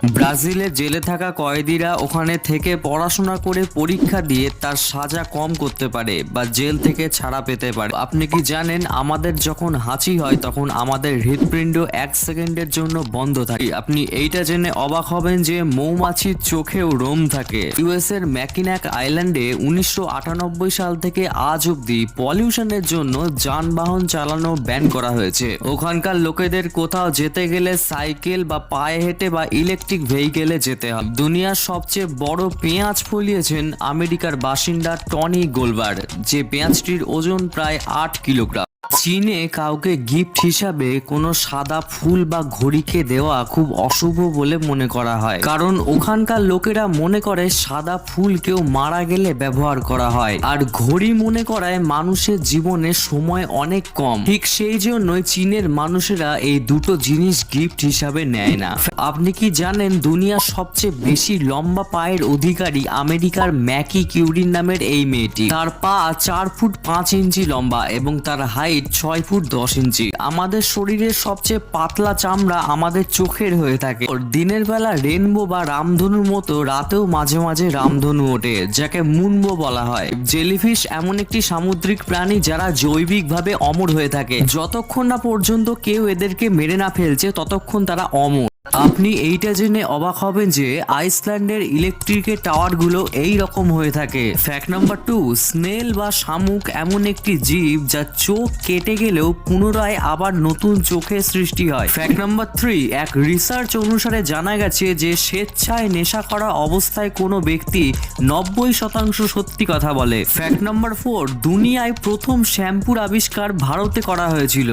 ব্রাজিলে জেলে থাকা কয়েদিরা ওখানে থেকে পড়াশোনা করে পরীক্ষা দিয়ে তার সাজা কম করতে পারে বা জেল থেকে ছাড়া পেতে পারে। আপনি কি জানেন আমাদের যখন হাঁচি হয় তখন আমাদের হৃৎপিণ্ড 1 সেকেন্ডের জন্য বন্ধ থাকে। আপনি এইটা জেনে অবাক হবেন যে মৌমাছির চোখেও রোম থাকে। ইউএস এর ম্যাকিনাক আইল্যান্ডে 1998 সাল থেকে আজ অব্দি পলিউশনের জন্য যানবাহন চালানো ব্যান করা হয়েছে। ওখানকার লোকেদের কোথাও যেতে গেলে সাইকেল বা পায়ে হেঁটে বা ইলেকট্রিক ভেহিকেলে যেতে হয়। দুনিয়ার সবচেয়ে বড় পেঁয়াজ ফলিয়েছেন আমেরিকার বাসিন্দা টনি গোলবার, যে পেঁয়াজটির ওজন প্রায় 8 কিলোগ্রাম। চীনে কাউকে গিফট হিসাবে কোনো সাদা ফুল বা ঘড়িকে দেওয়া খুব অশুভ বলে মনে করা হয়, কারণ ওখানকার লোকেরা মনে করে সাদা ফুল কেউ মারা গেলে ব্যবহার করা হয়, আর ঘড়ি মনে করায় মানুষের জীবনে সময় অনেক কম। ঠিক সেই জন্যই চীনের মানুষেরা এই দুটো জিনিস গিফট হিসাবে নেয় না। আপনি কি জানেন দুনিয়ার সবচেয়ে বেশি লম্বা পায়ের অধিকারী আমেরিকার ম্যাকি কিউরিন নামের এই মেয়েটি। তার পা 4 ফুট 5 ইঞ্চি লম্বা এবং তার হাইট 6 ফুট 10 ইঞ্চি। আমাদের শরীরের সবচেয়ে পাতলা চামড়া আমাদের চোখের হয়ে থাকে। দিনের বেলা রেনবো বা রামধনুর মতো রাতেও মাঝে মাঝে রামধনু ওঠে, যাকে মুনবো বলা হয়। জেলিফিশ এমন একটি সামুদ্রিক প্রাণী যারা জৈবিকভাবে অমর হয়ে থাকে। যতক্ষণ না পর্যন্ত কেউ এদেরকে মেরে না ফেলছে ততক্ষণ তারা অমর। আপনি এইটা জেনে অবাক হবেন যে আইসল্যান্ডের ইলেকট্রিকের টাওয়ারগুলো এই রকম হয়ে থাকে। ফ্যাক্ট নাম্বার 2, স্নেল বা শামুক এমন একটি জীব যার চোখ কেটে গেলেও পুনরায় আবার নতুন চোখের সৃষ্টি হয়। ফ্যাক্ট নাম্বার 3, এক রিসার্চ অনুসারে জানা গেছে যে স্বেচ্ছায় নেশা করা অবস্থায় কোনো ব্যক্তি 90% সত্যি কথা বলে। ফ্যাক্ট নাম্বার 4, দুনিয়ায় প্রথম শ্যাম্পুর আবিষ্কার ভারতে করা হয়েছিল।